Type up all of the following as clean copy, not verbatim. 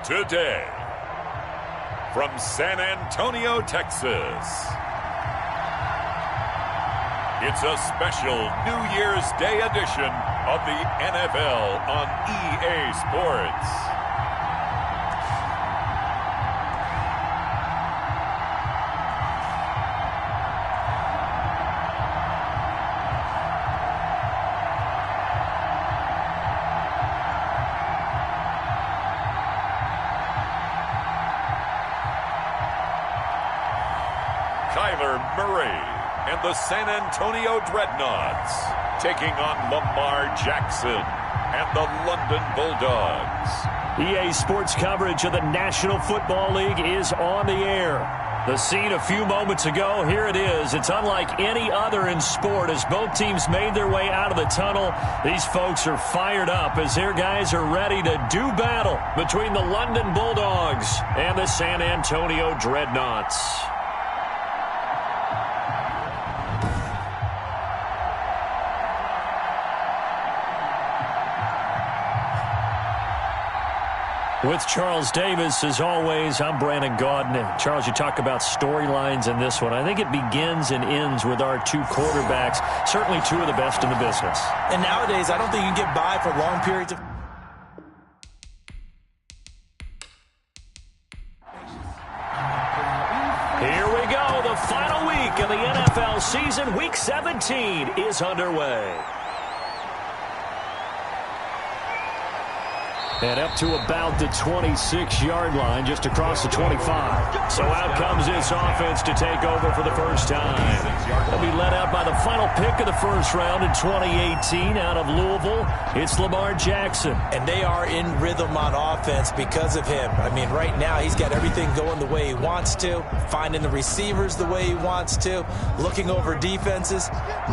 Today, from San Antonio, Texas, it's a special New Year's Day edition of the NFL on EA Sports. And the San Antonio Dreadnoughts taking on Lamar Jackson and the London Bulldogs. EA Sports coverage of the National Football League is on the air. The scene a few moments ago, here it is. It's unlike any other in sport as both teams made their way out of the tunnel. These folks are fired up as their guys are ready to do battle between the London Bulldogs and the San Antonio Dreadnoughts. With Charles Davis, as always, I'm Brandon Gaudin. Charles, you talk about storylines in this one. I think it begins and ends with our two quarterbacks, certainly two of the best in the business. And nowadays, I don't think you can get by for long periods of... Here we go. The final week of the NFL season. Week 17 is underway. And up to about the 26-yard line, just across the 25. So out comes this offense to take over for the first time. They'll be led out by the final pick of the first round in 2018 out of Louisville. It's Lamar Jackson. And they are in rhythm on offense because of him. I mean, right now he's got everything going the way he wants to, finding the receivers the way he wants to, looking over defenses.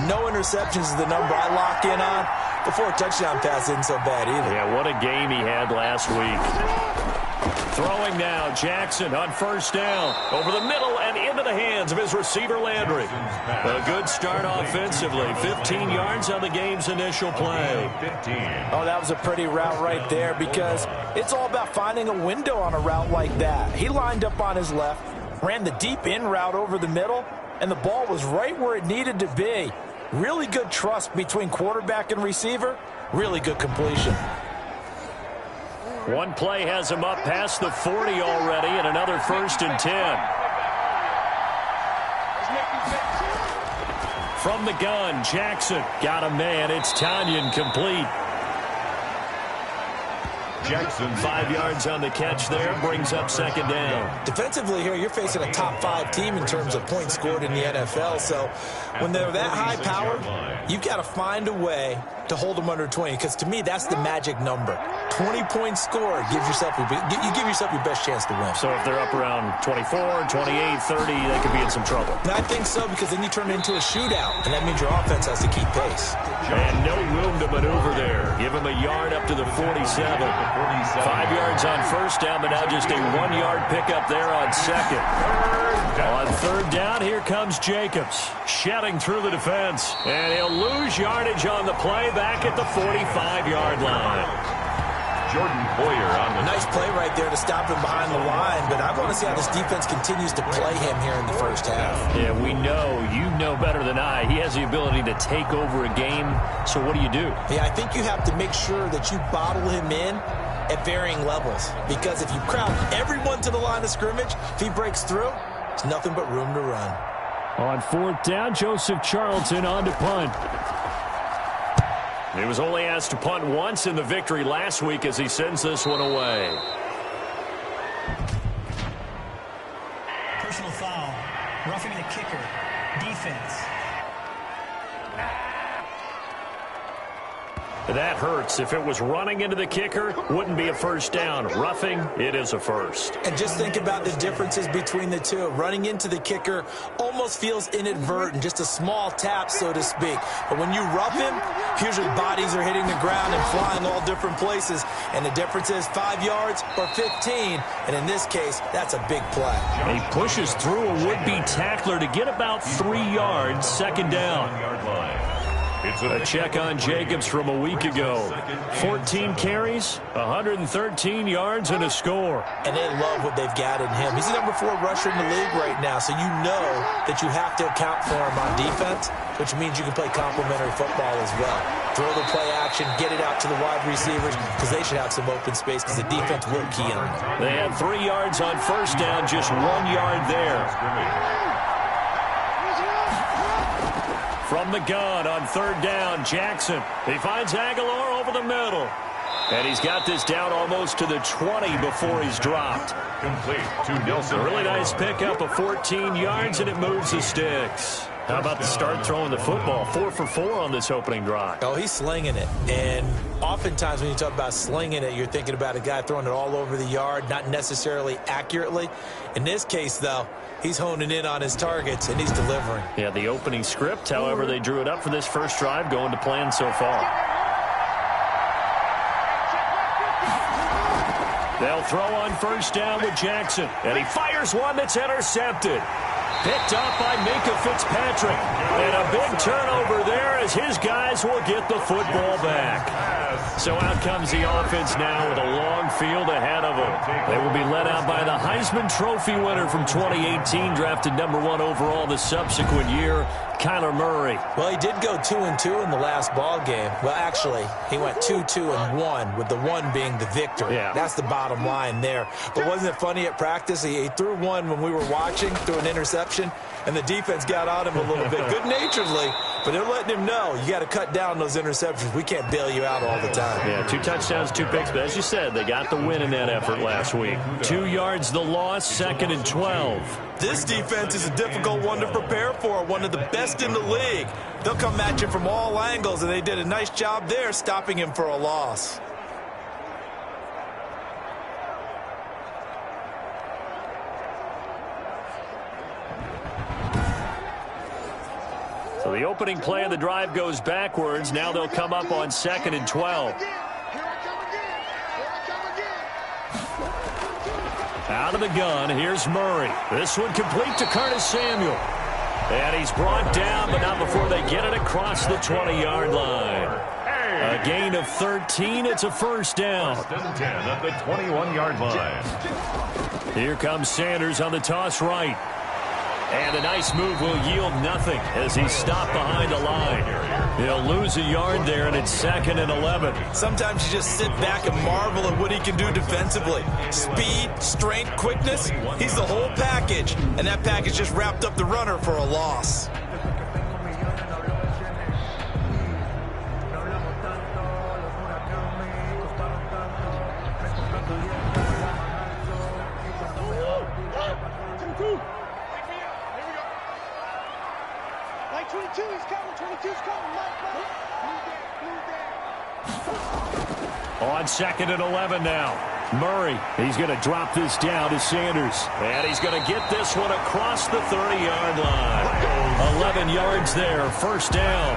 No interceptions is the number I lock in on. Before a touchdown pass isn't so bad either. Yeah, what a game he had last week. Throwing now, Jackson on first down. Over the middle and into the hands of his receiver, Landry. A good start offensively. 15 yards on the game's initial play. Oh, that was a pretty route right there because it's all about finding a window on a route like that. He lined up on his left, ran the deep in route over the middle, and the ball was right where it needed to be. Really good trust between quarterback and receiver. Really good completion. One play has him up past the 40 already, and another 1st and 10. From the gun, Jackson got a man. It's Tanyan complete. Jackson 5 yards on the catch there, brings up second down. Defensively here, you're facing a top 5 team in terms of points scored in the NFL. So when they're that high powered, you've got to find a way to hold them under 20, because to me that's the magic number. 20 points scored gives yourself you give yourself your best chance to win. So if they're up around 24, 28, 30, they could be in some trouble. And I think so, because then you turn it into a shootout, and that means your offense has to keep pace. And no room to maneuver there. Give him a yard up to the 47. 5 yards on first down, but now just a 1-yard pickup there on second. On third down, here comes Jacobs, shedding through the defense. And he'll lose yardage on the play back at the 45-yard line. Jordan Boyer on the... Nice play right there to stop him behind the line, but I want to see how this defense continues to play him here in the first half. Yeah, we know, you know better than I, he has the ability to take over a game, so what do you do? Yeah, I think you have to make sure that you bottle him in at varying levels, because if you crowd everyone to the line of scrimmage, if he breaks through, there's nothing but room to run. On fourth down, Joseph Charlton on to punt. He was only asked to punt once in the victory last week as he sends this one away. Personal foul, roughing the kicker, defense. That hurts. If it was running into the kicker, wouldn't be a first down. Roughing, it is a first. And just think about the differences between the two. Running into the kicker almost feels inadvertent, just a small tap, so to speak. But when you rough him, here's your bodies are hitting the ground and flying all different places. And the difference is 5 yards or 15. And in this case, that's a big play. He pushes through a would-be tackler to get about 3 yards, second down. A check on Jacobs from a week ago. 14 carries, 113 yards, and a score. And they love what they've got in him. He's the number 4 rusher in the league right now, so you know that you have to account for him on defense, which means you can play complementary football as well. Throw the play action, get it out to the wide receivers, because they should have some open space because the defense will key on them. They had 3 yards on first down, just 1 yard there. From the gun on third down, Jackson. He finds Aguilar over the middle. And he's got this down almost to the 20 before he's dropped. Complete to Nelson. A really nice pickup of 14 yards, and it moves the sticks. How about the start throwing the football? 4 for 4 on this opening drive. Oh, he's slinging it. And oftentimes when you talk about slinging it, you're thinking about a guy throwing it all over the yard, not necessarily accurately. In this case, though, he's honing in on his targets, and he's delivering. Yeah, the opening script, however, they drew it up for this first drive, going to plan so far. They'll throw on first down with Jackson, and he fires one that's intercepted. Picked up by Minka Fitzpatrick. And a big turnover there as his guys will get the football back. So out comes the offense now with a long field ahead of them. They will be led out by the Heisman Trophy winner from 2018, drafted number 1 overall the subsequent year, Kyler Murray. Well, he did go 2-2 in the last ball game. Well, actually, he went 2-2-1, with the 1 being the victory. Yeah. That's the bottom line there. But wasn't it funny at practice? He threw one when we were watching, threw an interception, and the defense got on him a little bit, good-naturedly. But they're letting him know, you got to cut down those interceptions. We can't bail you out all the time. Yeah, 2 touchdowns, 2 picks. But as you said, they got the win in that effort last week. 2 yards the loss, 2nd and 12. This defense is a difficult one to prepare for, one of the best in the league. They'll come at you from all angles, and they did a nice job there stopping him for a loss. So the opening play of the drive goes backwards. Now they'll come up on 2nd and 12. Out of the gun, here's Murray. This one complete to Curtis Samuel. And he's brought down, but not before they get it across the 20-yard line. A gain of 13. It's a first down. 10 at the 21-yard line. Here comes Sanders on the toss right. And a nice move will yield nothing as he's stopped behind the line. He'll lose a yard there, and it's 2nd and 11. Sometimes you just sit back and marvel at what he can do defensively. Speed, strength, quickness, he's the whole package. And that package just wrapped up the runner for a loss. On 2nd and 11 now. Murray, he's going to drop this down to Sanders. And he's going to get this one across the 30-yard line. 11 yards there, first down.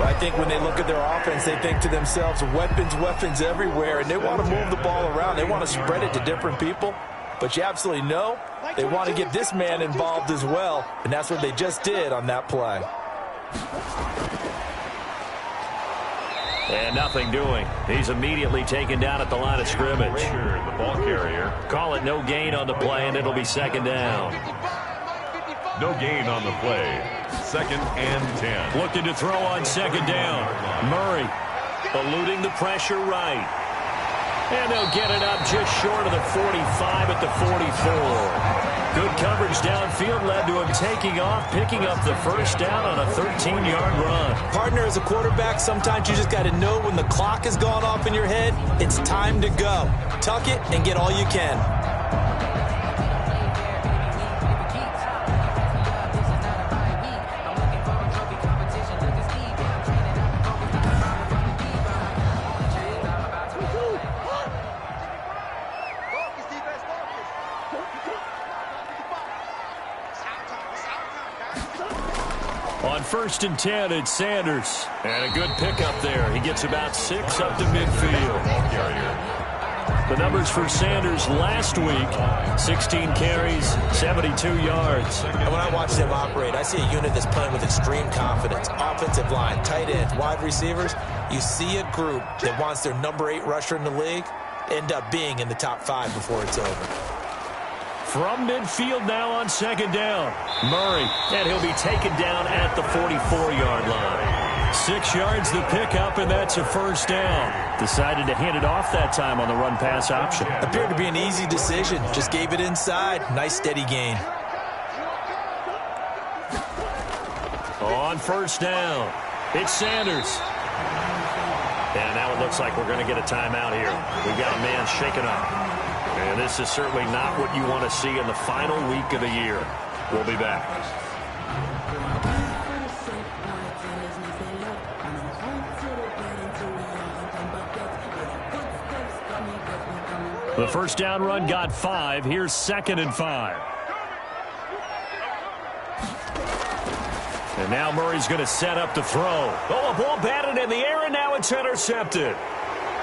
I think when they look at their offense, they think to themselves, weapons everywhere, and they want to move the ball around. They want to spread it to different people. But you absolutely know they want to get this man involved as well, and that's what they just did on that play. And nothing doing. He's immediately taken down at the line of scrimmage. The ball carrier. Call it no gain on the play, and it'll be 2nd down. No gain on the play. 2nd and 10. Looking to throw on 2nd down. Murray eluding the pressure right. And they'll get it up just short of the 45 at the 44. Good coverage downfield led to him taking off, picking up the first down on a 13-yard run. Partner, as a quarterback, sometimes you just got to know when the clock has gone off in your head, it's time to go. Tuck it and get all you can. On 1st and 10, it's Sanders. And a good pickup there. He gets about 6 up to midfield. The numbers for Sanders last week, 16 carries, 72 yards. And when I watch them operate, I see a unit that's playing with extreme confidence. Offensive line, tight ends, wide receivers. You see a group that wants their number 8 rusher in the league end up being in the top 5 before it's over. From midfield now on second down. Murray, and he'll be taken down at the 44-yard line. 6 yards the pickup, and that's a first down. Decided to hand it off that time on the run-pass option. Appeared to be an easy decision. Just gave it inside. Nice, steady gain. On first down, it's Sanders. And now it looks like we're going to get a timeout here. We've got a man shaken up. And this is certainly not what you want to see in the final week of the year. We'll be back. The first down run got 5. Here's 2nd and 5. And now Murray's going to set up to throw. Oh, a ball batted in the air, and now it's intercepted.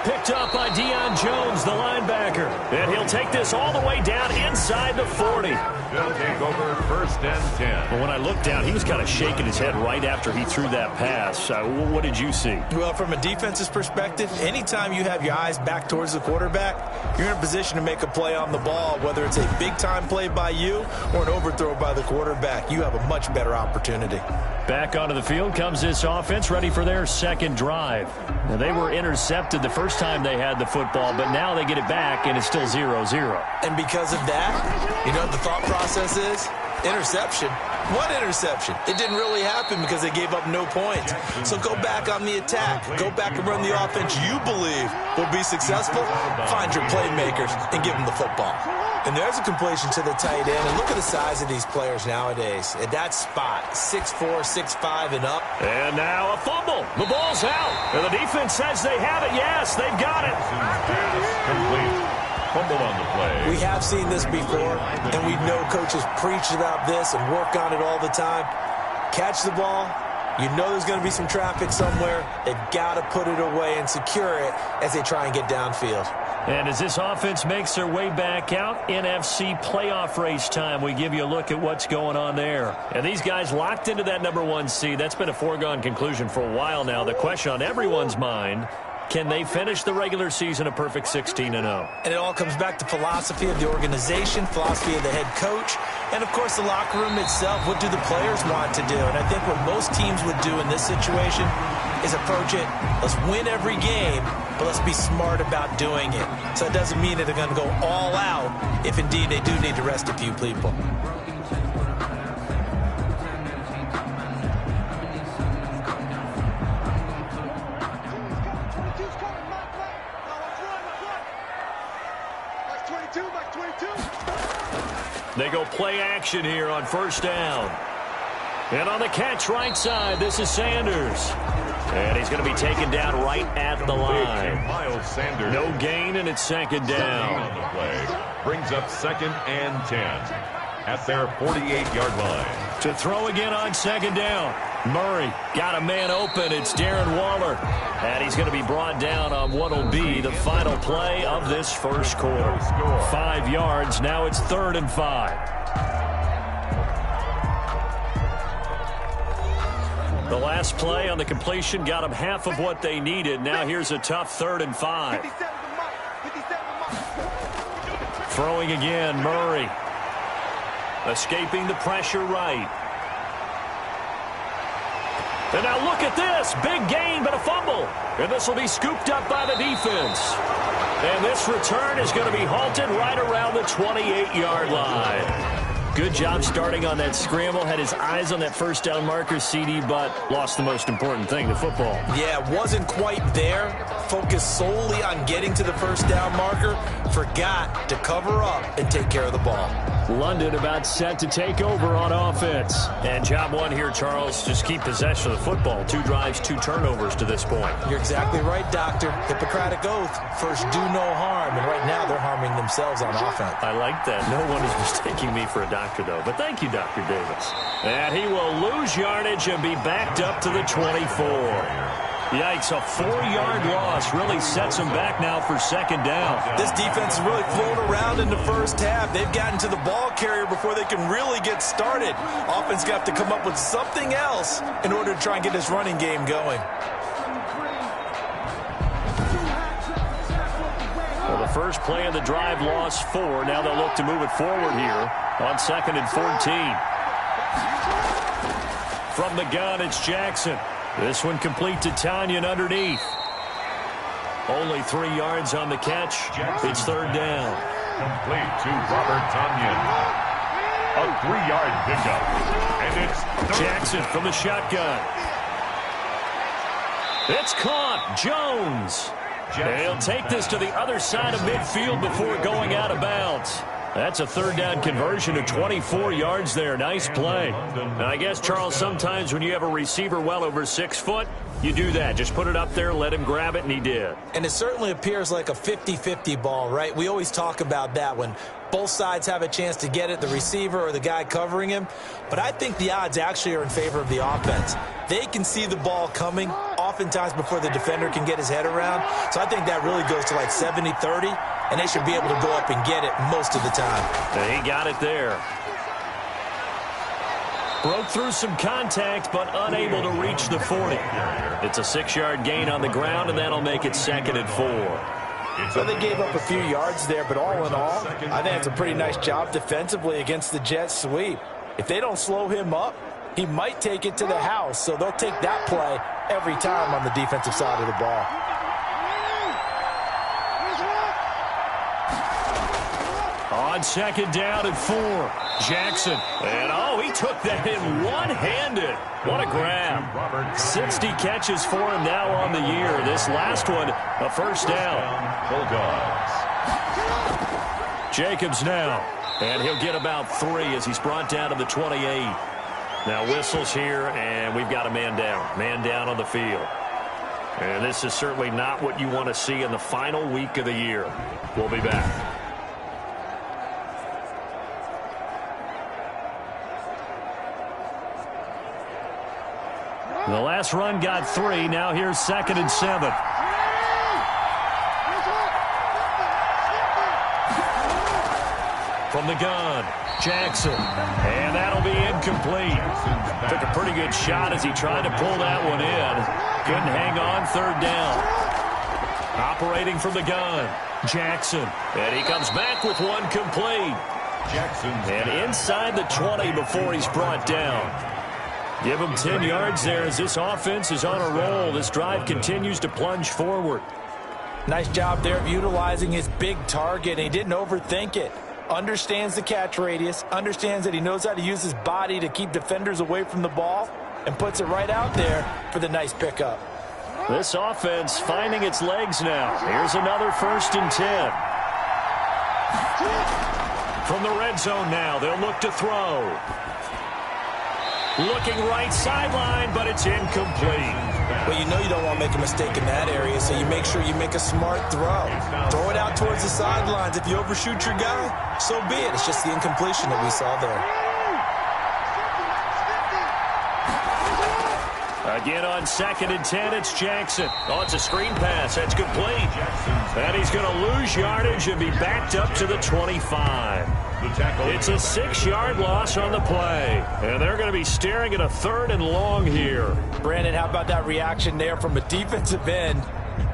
Picked up by Deion Jones, the linebacker. And he'll take this all the way down inside the 40. They'll take over 1st and 10. Well, when I looked down, he was kind of shaking his head right after he threw that pass. What did you see? Well, from a defense's perspective, anytime you have your eyes back towards the quarterback, you're in a position to make a play on the ball, whether it's a big-time play by you or an overthrow by the quarterback. You have a much better opportunity. Back onto the field comes this offense, ready for their second drive. Now, they were intercepted the first time they had the football, but now they get it back, and it's still 0-0. And because of that, you know what the thought process is? Interception. What interception? It didn't really happen because they gave up no points. So go back on the attack. Go back and run the offense you believe will be successful. Find your playmakers and give them the football. And there's a completion to the tight end. And look at the size of these players nowadays. At that spot, 6'4", 6'5", and up. And now a fumble. The ball's out. And the defense says they have it. Yes, they've got it. Complete. Fumble on the play. We have seen this before, and we know coaches preach about this and work on it all the time. Catch the ball. You know there's going to be some traffic somewhere. They've got to put it away and secure it as they try and get downfield. And as this offense makes their way back out, NFC playoff race time, we give you a look at what's going on there. And these guys locked into that number 1 seed. That's been a foregone conclusion for a while now. The question on everyone's mind, can they finish the regular season a perfect 16-0? And it all comes back to philosophy of the organization, philosophy of the head coach, and, of course, the locker room itself. What do the players want to do? And I think what most teams would do in this situation is approach it, let's win every game, but let's be smart about doing it. So it doesn't mean that they're going to go all out if, indeed, they do need to rest a few people. They go play action here on first down. And on the catch right side, this is Sanders. And he's going to be taken down right at the line. Miles Sanders. No gain, and it's 2nd down. On the play. Brings up 2nd and 10 at their 48-yard line. To throw again on 2nd down. Murray got a man open. It's Darren Waller. And he's going to be brought down on what will be the final play of this first quarter. 5 yards. Now it's 3rd and 5. The last play on the completion got them half of what they needed. Now here's a tough 3rd and 5. Throwing again, Murray. Escaping the pressure right. And now look at this. Big gain, but a fumble. And this will be scooped up by the defense. And this return is going to be halted right around the 28-yard line. Good job starting on that scramble. Had his eyes on that first down marker, CD, but lost the most important thing, the football. Yeah, wasn't quite there. Focused solely on getting to the first down marker. Forgot to cover up and take care of the ball. London about set to take over on offense. And job 1 here, Charles, just keep possession of the football. 2 drives, 2 turnovers to this point. You're exactly right, Doctor. Hippocratic oath. First, do no harm. And right now, they're harming themselves on offense. I like that. No one is mistaking me for a doctor, though. But thank you, Dr. Davis. And he will lose yardage and be backed up to the 24. Yikes, a 4-yard loss really sets them back now for second down. This defense is really flown around in the first half. They've gotten to the ball carrier before they can really get started. Offense got to come up with something else in order to try and get this running game going. Well, the first play of the drive lost 4. Now they'll look to move it forward here on 2nd and 14. From the gun, it's Jackson. This one complete to Tanyan underneath. Only 3 yards on the catch. It's 3rd down. Complete to Robert Tanyan. A 3-yard pickup. And it's Jackson from the shotgun. It's caught. Jones. He'll take this to the other side of midfield before going out of bounds. That's a 3rd down conversion of 24 yards there. Nice play. Now, I guess, Charles, sometimes when you have a receiver well over 6 foot, you do that. Just put it up there, let him grab it, and he did. And it certainly appears like a 50-50 ball, right? We always talk about that when both sides have a chance to get it, the receiver or the guy covering him. But I think the odds actually are in favor of the offense. They can see the ball coming oftentimes before the defender can get his head around. So I think that really goes to like 70-30, and they should be able to go up and get it most of the time. He got it there. Broke through some contact, but unable to reach the 40. It's a 6-yard gain on the ground, and that'll make it 2nd and 4. So they gave up a few yards there, but all in all, I think it's a pretty nice job defensively against the Jets sweep. If they don't slow him up, he might take it to the house, so they'll take that play every time on the defensive side of the ball. On 2nd down and 4, Jackson. And, he took that in one-handed. What a grab. 60 catches for him now on the year. This last one, a 1st down. Bulldogs. Jacobs now. And he'll get about 3 as he's brought down to the 28. Now whistles here, and we've got a man down. Man down on the field. And this is certainly not what you want to see in the final week of the year. We'll be back. The last run got 3. Now here's 2nd and 7. From the gun, Jackson. And that'll be incomplete. Took a pretty good shot as he tried to pull that one in. Couldn't hang on, 3rd down. Operating from the gun, Jackson. And he comes back with one complete. And inside the 20 before he's brought down. Give him 10 yards there as this offense is on a roll. This drive continues to plunge forward. Nice job there of utilizing his big target. He didn't overthink it. Understands the catch radius. Understands that he knows how to use his body to keep defenders away from the ball. And puts it right out there for the nice pickup. This offense finding its legs now. Here's another 1st and 10. From the red zone now, they'll look to throw. Looking right sideline, but it's incomplete. Well, you know you don't want to make a mistake in that area, so you make sure you make a smart throw. Throw it out towards the sidelines. If you overshoot your guy, so be it. It's just the incompletion that we saw there. Again on 2nd and 10, it's Jackson. Oh, it's a screen pass. That's complete. And he's going to lose yardage and be backed up to the 25. It's a 6-yard loss on the play. And they're going to be staring at a 3rd and long here. Brandon, how about that reaction there from a defensive end?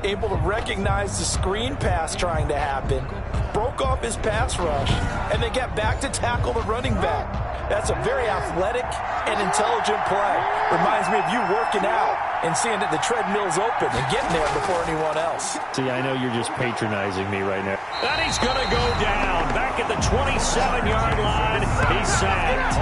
Able to recognize the screen pass trying to happen. Broke off his pass rush. And then get back to tackle the running back. That's a very athletic and intelligent play. Reminds me of you working out and seeing that the treadmill's open and getting there before anyone else. See, I know you're just patronizing me right now. And he's going to go down. Back at the 27-yard line. He's sacked.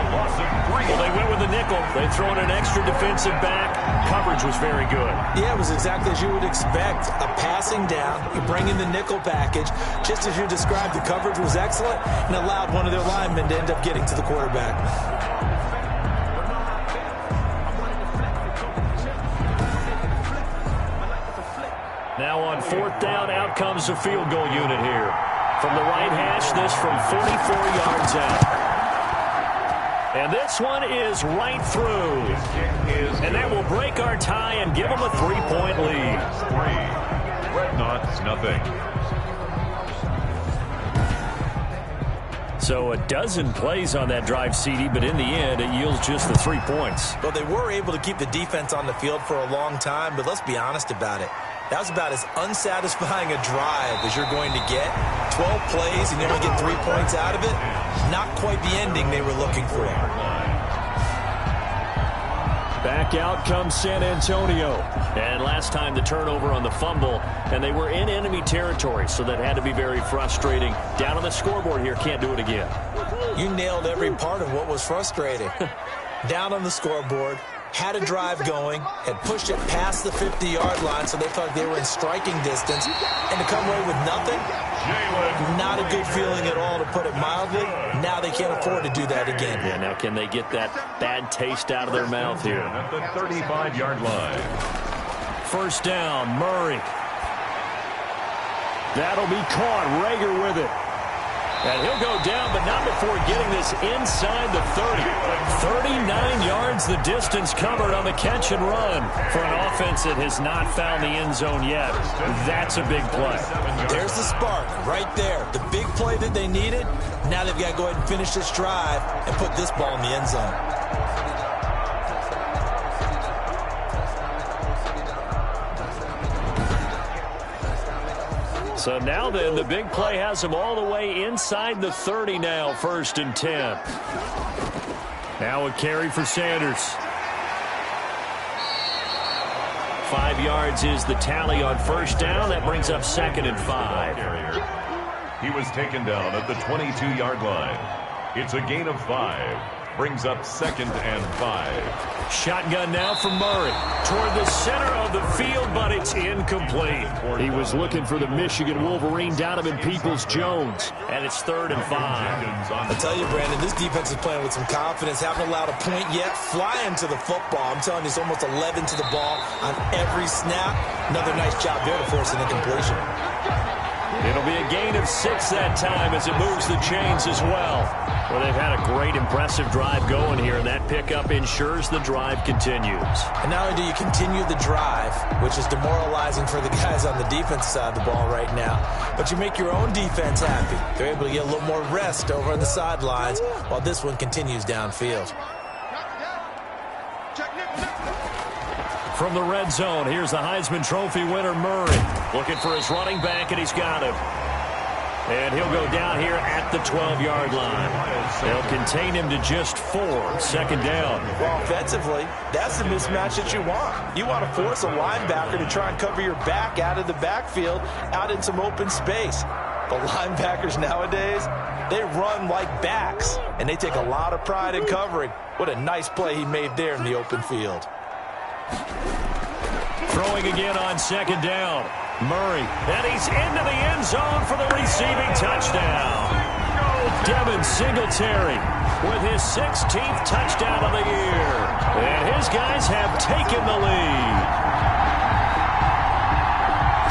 Well, they went with the nickel. They throw in an extra defensive back. Coverage was very good. Yeah, it was exactly as you would expect. A passing down. You bring in the nickel package. Just as you described, the coverage was excellent and allowed one of their linemen to end up getting to the quarterback. Now on 4th down, out comes the field goal unit here. From the right hash, this from 44 yards out. And this one is right through. And that will break our tie and give them a 3-point lead. Dreadnoughts, nothing. So a dozen plays on that drive, CD, but in the end, it yields just the 3 points. Well, they were able to keep the defense on the field for a long time, but let's be honest about it. That was about as unsatisfying a drive as you're going to get. 12 plays and you only get 3 points out of it. Not quite the ending they were looking for. Back out comes San Antonio. And last time the turnover on the fumble, and they were in enemy territory, so that had to be very frustrating. Down on the scoreboard here, can't do it again. You nailed every part of what was frustrating. Down on the scoreboard, had a drive going, had pushed it past the 50-yard line, so they thought they were in striking distance, and to come away with nothing, not a good feeling at all, to put it mildly. Now they can't afford to do that again. Yeah, now can they get that bad taste out of their mouth here? At the 35-yard line. First down, Murray. That'll be caught. Rager with it. And he'll go down, but not before getting this inside the 30. 39 yards the distance covered on the catch and run for an offense that has not found the end zone yet. That's a big play. There's the spark right there. The big play that they needed. Now they've got to go ahead and finish this drive and put this ball in the end zone. So now then, the big play has them all the way inside the 30 now, 1st and 10. Now a carry for Sanders. 5 yards is the tally on first down. That brings up 2nd and 5. He was taken down at the 22-yard line. It's a gain of 5. Brings up 2nd and 5. Shotgun now from Murray toward the center of the field, but it's incomplete. He was looking for the Michigan Wolverine, Donovan Peoples-Jones, and it's 3rd and 5. I tell you, Brandon, this defense is playing with some confidence. Haven't allowed a point yet. Flying to the football. I'm telling you, it's almost 11 to the ball on every snap. Another nice job there to force an incompletion. It'll be a gain of 6 that time as it moves the chains as well. Well, they've had a great, impressive drive going here, and that pickup ensures the drive continues. And not only do you continue the drive, which is demoralizing for the guys on the defense side of the ball right now, but you make your own defense happy. They're able to get a little more rest over on the sidelines while this one continues downfield. From the red zone, here's the Heisman Trophy winner, Murray. Looking for his running back, and he's got him. And he'll go down here at the 12-yard line. They'll contain him to just 4. 2nd down. Well, offensively, that's the mismatch that you want. You want to force a linebacker to try and cover your back out of the backfield, out in some open space. But linebackers nowadays, they run like backs, and they take a lot of pride in covering. What a nice play he made there in the open field. Throwing again on 2nd down. Murray, and he's into the end zone for the receiving touchdown. Devin Singletary with his 16th touchdown of the year. And his guys have taken the lead.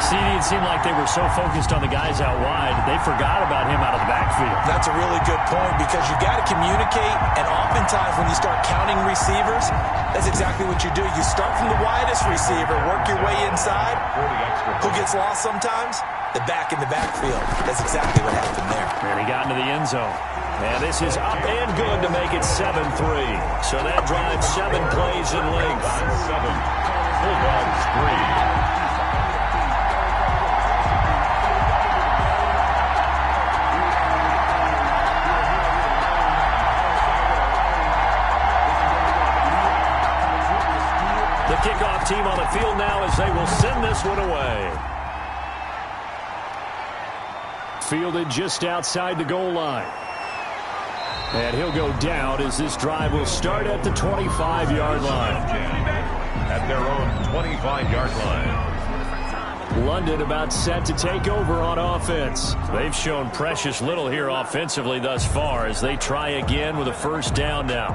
See, it seemed like they were so focused on the guys out wide, they forgot about him out of the backfield. That's a really good point because you got to communicate, and oftentimes when you start counting receivers, that's exactly what you do. You start from the widest receiver, work your way inside. Who gets lost sometimes? The back in the backfield. That's exactly what happened there. And he got into the end zone. And this is up and good to make it 7-3. So that drives 7 plays in length. 7. Bulldogs 3. The kickoff team on the field now as they will send this one away. Fielded just outside the goal line. And he'll go down as this drive will start at the 25-yard line. At their own 25-yard line. London about set to take over on offense. They've shown precious little here offensively thus far as they try again with a first down now.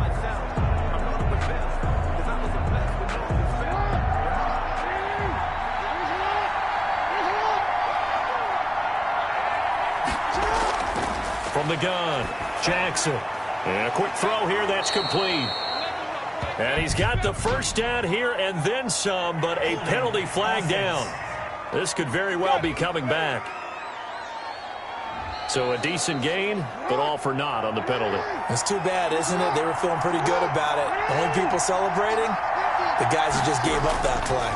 From the gun, Jackson. And a quick throw here, that's complete. And he's got the first down here and then some, but a penalty flag down. This could very well be coming back. So a decent gain, but all for naught on the penalty. It's too bad, isn't it? They were feeling pretty good about it. The only people celebrating, the guys who just gave up that play.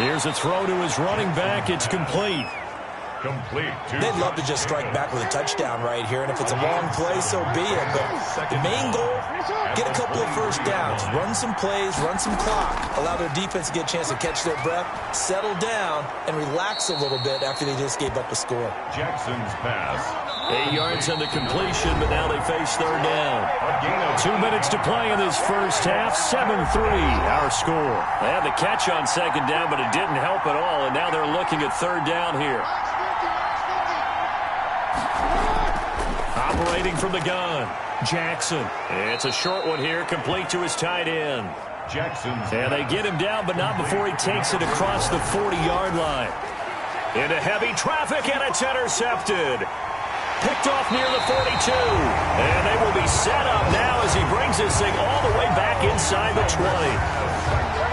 Here's a throw to his running back. It's complete. They'd love to just strike back with a touchdown right here, and if it's a long play, so be it. But the main goal, get a couple of first downs, run some plays, run some clock, allow their defense to get a chance to catch their breath, settle down, and relax a little bit after they just gave up a score. Jackson's pass. 8 yards on the completion, but now they face third down. 2 minutes to play in this first half. 7-3, our score. They had the catch on second down, but it didn't help at all, and now they're looking at third down here. Operating from the gun, Jackson. It's a short one here, complete to his tight end. And they get him down, but not before he takes it across the 40-yard line. Into heavy traffic, and it's intercepted. Picked off near the 42. And they will be set up now as he brings this thing all the way back inside the 20.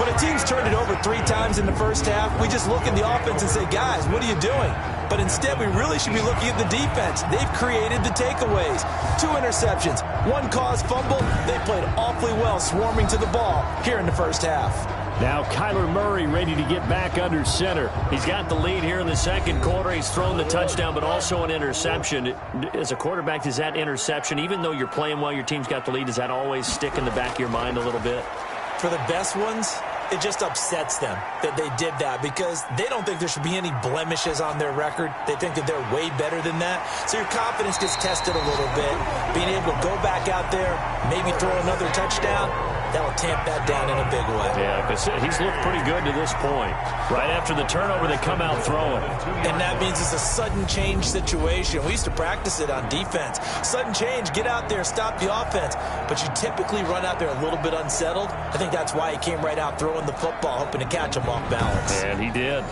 When a team's turned it over 3 times in the first half, we just look at the offense and say, guys, what are you doing? But instead, we really should be looking at the defense. They've created the takeaways. 2 interceptions, 1 caused fumble. They played awfully well swarming to the ball here in the first half. Now Kyler Murray ready to get back under center. He's got the lead here in the second quarter. He's thrown the touchdown, but also an interception. As a quarterback, does that interception, even though you're playing well, your team's got the lead, does that always stick in the back of your mind a little bit? For the best ones, it just upsets them that they did that because they don't think there should be any blemishes on their record. They think that they're way better than that. So your confidence gets tested a little bit. Being able to go back out there, maybe throw another touchdown, that'll tamp that down in a big way. Yeah, because he's looked pretty good to this point. Right after the turnover, they come out throwing. And that means it's a sudden change situation. We used to practice it on defense. Sudden change, get out there, stop the offense. But you typically run out there a little bit unsettled. I think that's why he came right out throwing the football, hoping to catch him off balance. And he did.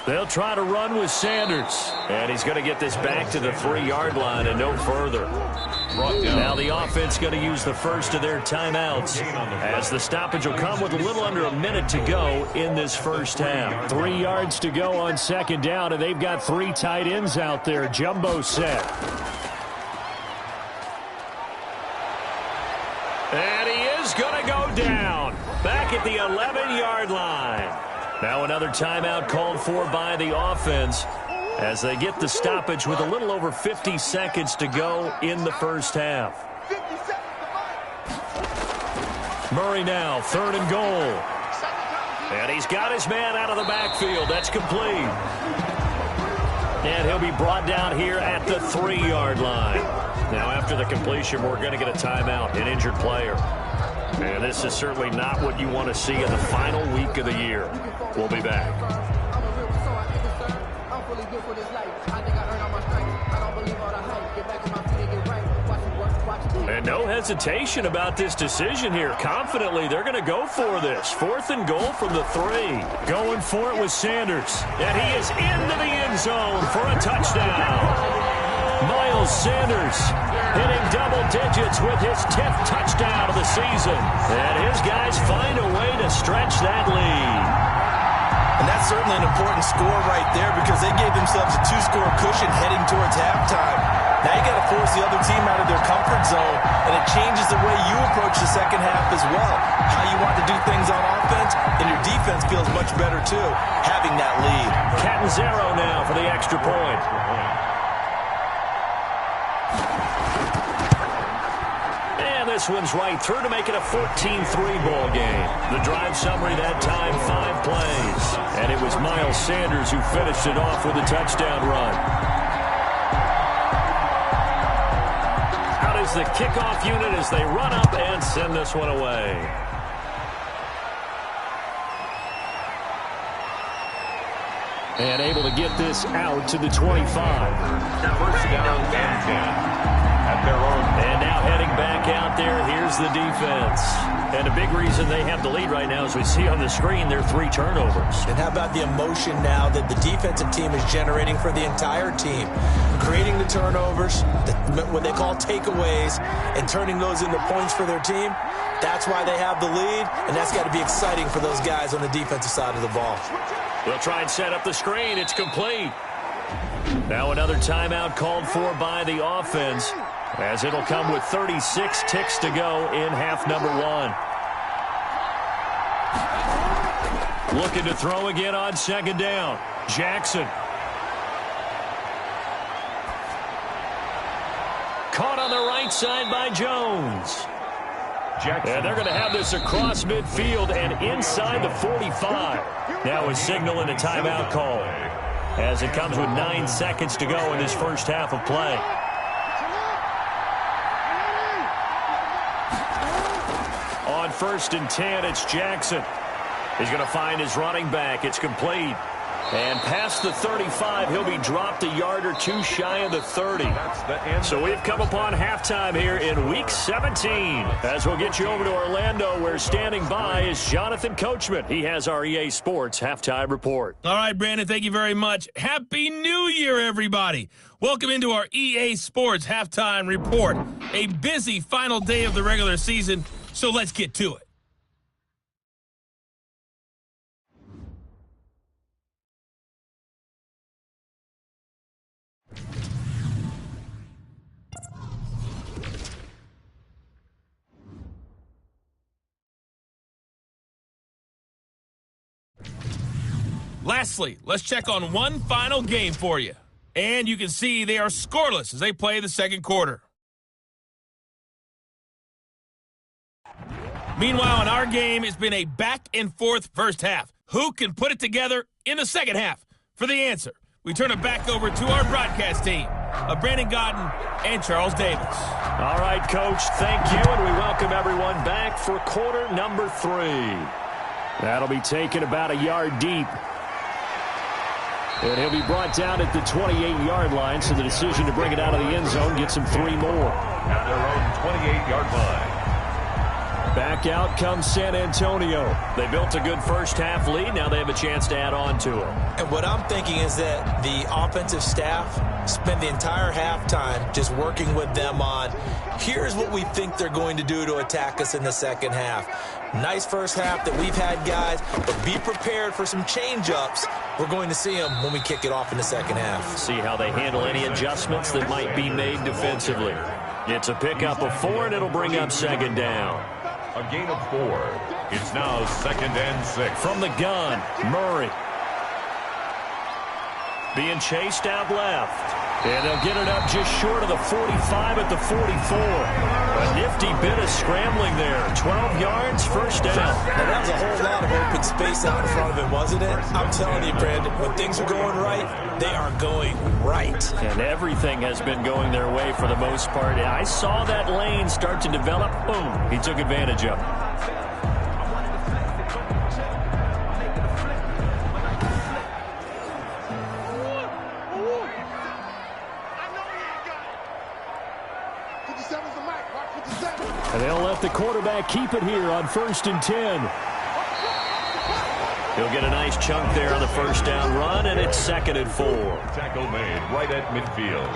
They'll try to run with Sanders. And he's going to get this back to the 3-yard line and no further. Now the offense going to use the first of their timeouts as the stoppage will come with a little under a minute to go in this first half. 3 yards to go on second down, and they've got 3 tight ends out there. Jumbo set. And he is going to go down back at the 11-yard line. Now another timeout called for by the offense as they get the stoppage with a little over 50 seconds to go in the first half. Murray now, 3rd and goal. And he's got his man out of the backfield. That's complete. And he'll be brought down here at the 3-yard line. Now after the completion, we're going to get a timeout, an injured player. And this is certainly not what you want to see in the final week of the year. We'll be back. And no hesitation about this decision here. Confidently, they're going to go for this. 4th and goal from the 3. Going for it with Sanders. And he is into the end zone for a touchdown. Miles Sanders hitting double digits with his 10th touchdown of the season. And his guys find a way to stretch that lead. And that's certainly an important score right there because they gave themselves a 2-score cushion heading towards halftime. Now you got to force the other team out of their comfort zone, and it changes the way you approach the second half as well. How you want to do things on offense, and your defense feels much better too, having that lead. Catanzaro now for the extra point. This one's right through to make it a 14-3 ball game. The drive summary that time, 5 plays. And it was Miles Sanders who finished it off with a touchdown run. Out is the kickoff unit as they run up and send this one away. And able to get this out to the 25. First down and 10. at their own. And now heading back out there, here's the defense. And a big reason they have the lead right now, as we see on the screen, they're 3 turnovers. And how about the emotion now that the defensive team is generating for the entire team? Creating the turnovers, what they call takeaways, and turning those into points for their team. That's why they have the lead, and that's got to be exciting for those guys on the defensive side of the ball. They'll try and set up the screen. It's complete. Now another timeout called for by the offense, as it'll come with 36 ticks to go in half number 1. Looking to throw again on 2nd down. Jackson. Caught on the right side by Jones. Jackson. And they're going to have this across midfield and inside the 45. Now a signal and a timeout call, as it comes with 9 seconds to go in this first half of play. On 1st and 10, it's Jackson. He's going to find his running back. It's complete. And past the 35, he'll be dropped a yard or 2 shy of the 30. So we've come upon halftime here in Week 17. As we'll get you over to Orlando, where standing by is Jonathan Coachman. He has our EA Sports Halftime Report. All right, Brandon, thank you very much. Happy New Year, everybody. Welcome into our EA Sports Halftime Report. A busy final day of the regular season, so let's get to it. Lastly, let's check on one final game for you. And you can see they are scoreless as they play the second quarter. Meanwhile, in our game, it's been a back-and-forth first half. Who can put it together in the second half? For the answer, we turn it back over to our broadcast team of Brandon Godden and Charles Davis. All right, Coach, thank you, and we welcome everyone back for quarter number 3. That'll be taken about a yard deep. And he'll be brought down at the 28-yard line, so the decision to bring it out of the end zone gets him 3 more. At their own 28-yard line. Back out comes San Antonio. They built a good first half lead. Now they have a chance to add on to it. And what I'm thinking is that the offensive staff spent the entire halftime just working with them on, here's what we think they're going to do to attack us in the second half. Nice first half that we've had, guys, but be prepared for some change-ups. We're going to see them when we kick it off in the second half. See how they handle any adjustments that might be made defensively. It's a pickup of 4, and it'll bring up 2nd down. A gain of 4. It's now 2nd and 6. From the gun, Murray. Being chased out left. And they'll get it up just short of the 45 at the 44. A nifty bit of scrambling there. 12 yards, first down. Now, that was a whole lot of open space out in front of it, wasn't it? I'm telling you, Brandon, when things are going right, they are going right. And everything has been going their way for the most part. I saw that lane start to develop. Boom. He took advantage of it. And they'll let the quarterback keep it here on 1st and 10. He'll get a nice chunk there on the first down run, and it's 2nd and 4. Tackle made right at midfield.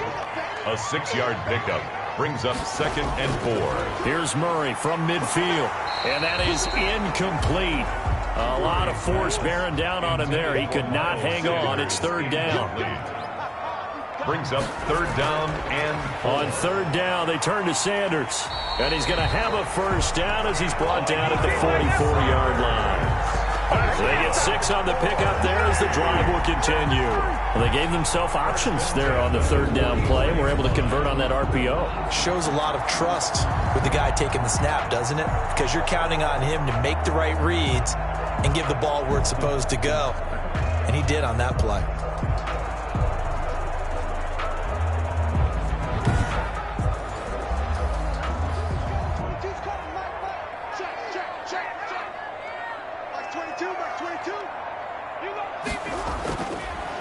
A 6-yard pickup brings up 2nd and 4. Here's Murray from midfield, and that is incomplete. A lot of force bearing down on him there. He could not hang on. It's 3rd down. Brings up 3rd down and 4. On 3rd down, they turn to Sanders. And he's going to have a first down as he's brought down at the 44-yard line. So they get 6 on the pickup there as the drive will continue. Well, they gave themselves options there on the 3rd down play, and were able to convert on that RPO. Shows a lot of trust with the guy taking the snap, doesn't it? Because you're counting on him to make the right reads and give the ball where it's supposed to go. And he did on that play.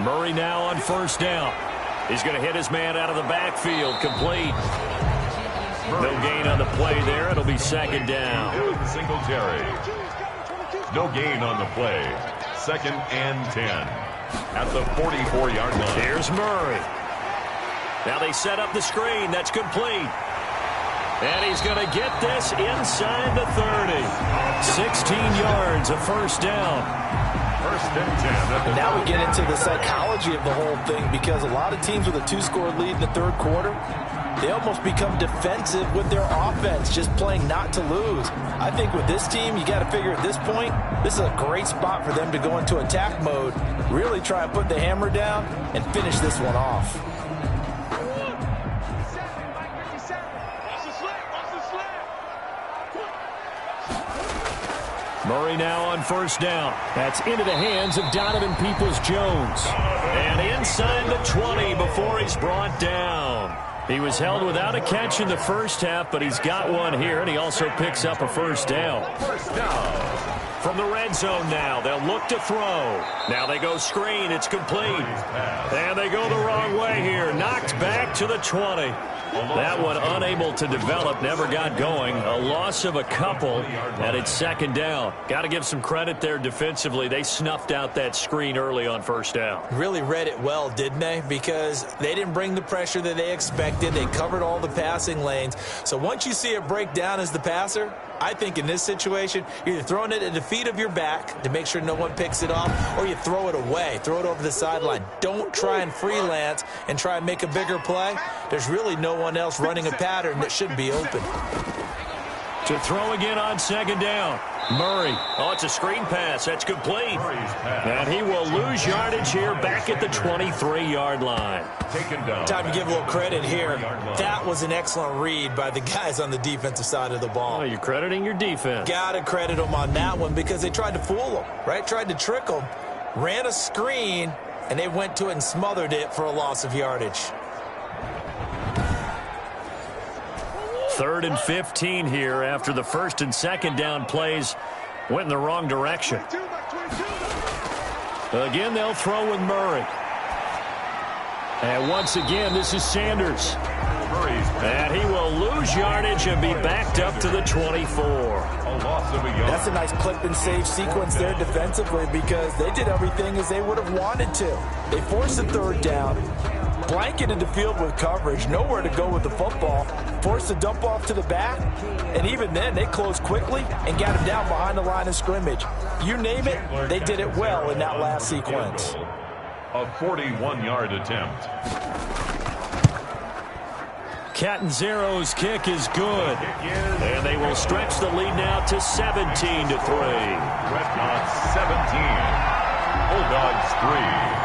Murray now on 1st down. He's going to hit his man out of the backfield, complete. No gain on the play there. It'll be second down. Singletary. No gain on the play. 2nd and 10 at the 44-yard line. Here's Murray. Now they set up the screen. That's complete. And he's going to get this inside the 30. 16 yards, a first down. 1st and 10. Now we get into the psychology of the whole thing, because a lot of teams with a 2-score lead in the third quarter, they almost become defensive with their offense, just playing not to lose. I think with this team, you got to figure at this point, this is a great spot for them to go into attack mode, really try and put the hammer down and finish this one off. Murray now on first down. That's into the hands of Donovan Peoples-Jones. And inside the 20 before he's brought down. He was held without a catch in the first half, but he's got one here, and he also picks up a first down. From the red zone now, they'll look to throw. Now they go screen. It's complete. And they go the wrong way here. Knocked back to the 20. That one unable to develop, never got going. A loss of a couple, and it's second down. Got to give some credit there defensively. They snuffed out that screen early on first down. Really read it well, didn't they? Because they didn't bring the pressure that they expected. They covered all the passing lanes. So once you see it break down as the passer, I think in this situation, you're either throwing it at the feet of your back to make sure no one picks it off, or you throw it away, throw it over the sideline. Don't try and freelance and try and make a bigger play. There's really no one else running a pattern that should be open. To throw again on second down. Murray. Oh, it's a screen pass. That's complete. And he will lose yardage here back at the 23-yard line. Time to give a little credit here. That was an excellent read by the guys on the defensive side of the ball. Oh, you're crediting your defense. Got to credit them on that one, because they tried to fool them, right? Tried to trick them, ran a screen, and they went to it and smothered it for a loss of yardage. 3rd and 15 here after the 1st and 2nd down plays went in the wrong direction. Again, they'll throw with Murray. And once again, this is Sanders. And he will lose yardage and be backed up to the 24. That's a nice clip and save sequence there defensively, because they did everything as they would have wanted to. They forced the 3rd down, blanketed the field with coverage, nowhere to go with the football, forced the dump off to the back, and even then they closed quickly and got him down behind the line of scrimmage. You name it, they did it well in that last sequence. A 41-yard attempt. Catanzaro's kick is good. And they will stretch the lead now to 17-3. Dreadnoughts 17. Bulldogs 3.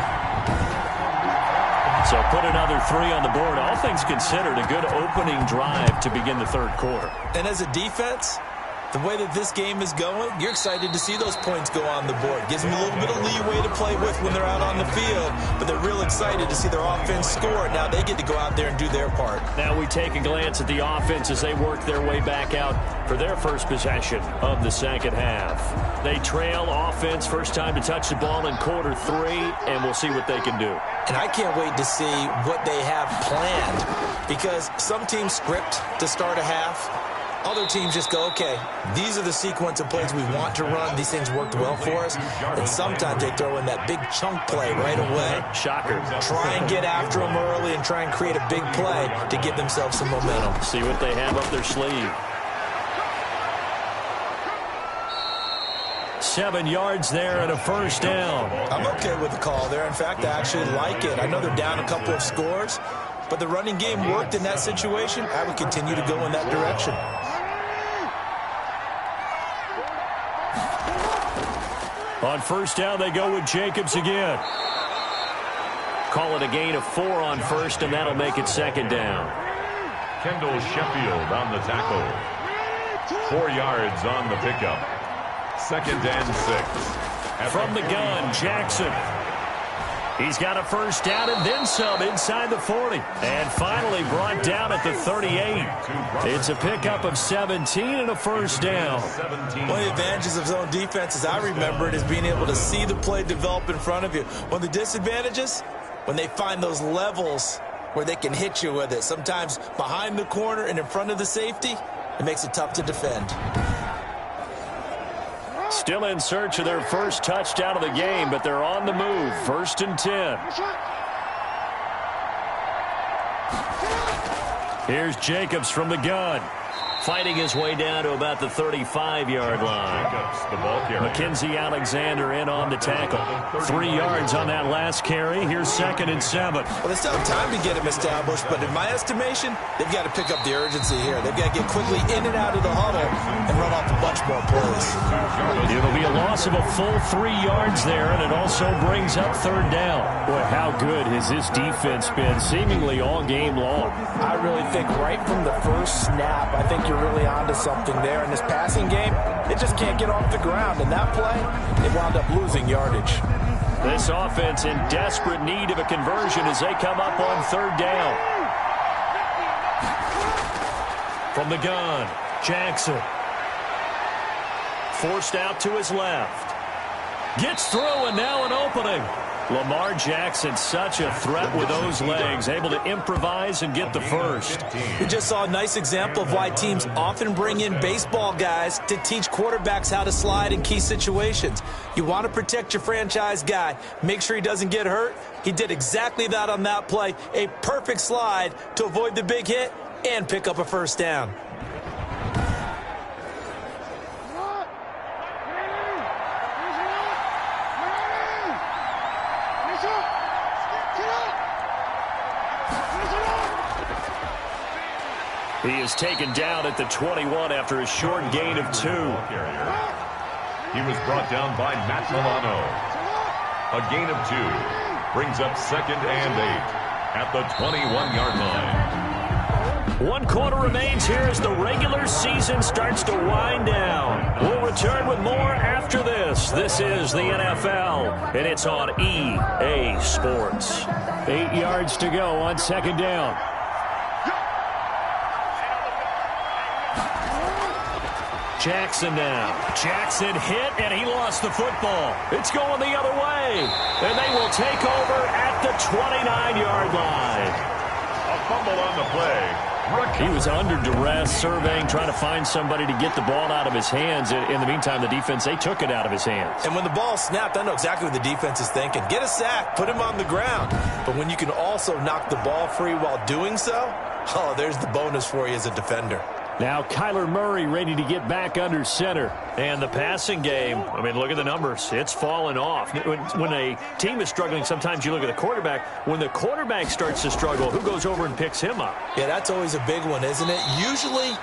So put another 3 on the board. All things considered, a good opening drive to begin the third quarter. And as a defense, the way that this game is going, you're excited to see those points go on the board. Gives them a little bit of leeway to play with when they're out on the field, but they're real excited to see their offense score. Now they get to go out there and do their part. Now we take a glance at the offense as they work their way back out for their first possession of the second half. They trail offense, first time to touch the ball in quarter 3, and we'll see what they can do. And I can't wait to see what they have planned, because some teams script to start a half. Other teams just go, okay, these are the sequence of plays we want to run. These things worked well for us. And sometimes they throw in that big chunk play right away. Shocker. Try and get after them early and try and create a big play to give themselves some momentum. See what they have up their sleeve. 7 yards there and a first down. I'm okay with the call there. In fact, I actually like it. I know they're down a couple of scores, but the running game worked in that situation. I would continue to go in that direction. On first down, they go with Jacobs again. Call it a gain of 4 on first, and that'll make it second down. Kendall Sheffield on the tackle. 4 yards on the pickup. 2nd and 6. From the gun, Jackson. He's got a first down and then some inside the 40. And finally brought down at the 38. It's a pickup of 17 and a first down. One of the advantages of zone defense, as I remember it, is being able to see the play develop in front of you. One of the disadvantages, when they find those levels where they can hit you with it. Sometimes behind the corner and in front of the safety, it makes it tough to defend. Still in search of their first touchdown of the game, but they're on the move. 1st and 10. Here's Jacobs from the gun. Fighting his way down to about the 35-yard line. The ball carrier. Mackenzie Alexander in on the tackle. 3 yards on that last carry. Here's 2nd and 7. Well, they still have time to get him established, but in my estimation, they've got to pick up the urgency here. They've got to get quickly in and out of the huddle and run off a bunch more plays. It'll be a loss of a full 3 yards there, and it also brings up 3rd down. Boy, how good has this defense been seemingly all game long? I really think right from the first snap, I think you're really onto something there. In this passing game, they just can't get off the ground. In that play, they wound up losing yardage. This offense in desperate need of a conversion as they come up on 3rd down. From the gun, Jackson. Forced out to his left. Gets through, and now an opening. Lamar Jackson, such a threat with those legs, able to improvise and get the first. We just saw a nice example of why teams often bring in baseball guys to teach quarterbacks how to slide in key situations. You want to protect your franchise guy. Make sure he doesn't get hurt. He did exactly that on that play. A perfect slide to avoid the big hit and pick up a 1st down. He is taken down at the 21 after a short gain of 2. He was brought down by Matt Milano. A gain of 2 brings up 2nd and 8 at the 21-yard line. 1 quarter remains here as the regular season starts to wind down. We'll return with more after this. This is the NFL, and it's on EA Sports. 8 yards to go on 2nd down. Jackson now. Jackson hit, and he lost the football. It's going the other way. And they will take over at the 29-yard line. A fumble on the play. He was under duress, surveying, trying to find somebody to get the ball out of his hands. In the meantime, the defense, they took it out of his hands. And when the ball snapped, I know exactly what the defense is thinking. Get a sack, put him on the ground. But when you can also knock the ball free while doing so, oh, there's the bonus for you as a defender. Now Kyler Murray ready to get back under center. And the passing game, I mean, look at the numbers. It's fallen off. When a team is struggling, sometimes you look at the quarterback. When the quarterback starts to struggle, who goes over and picks him up? Yeah, that's always a big one, isn't it? Usually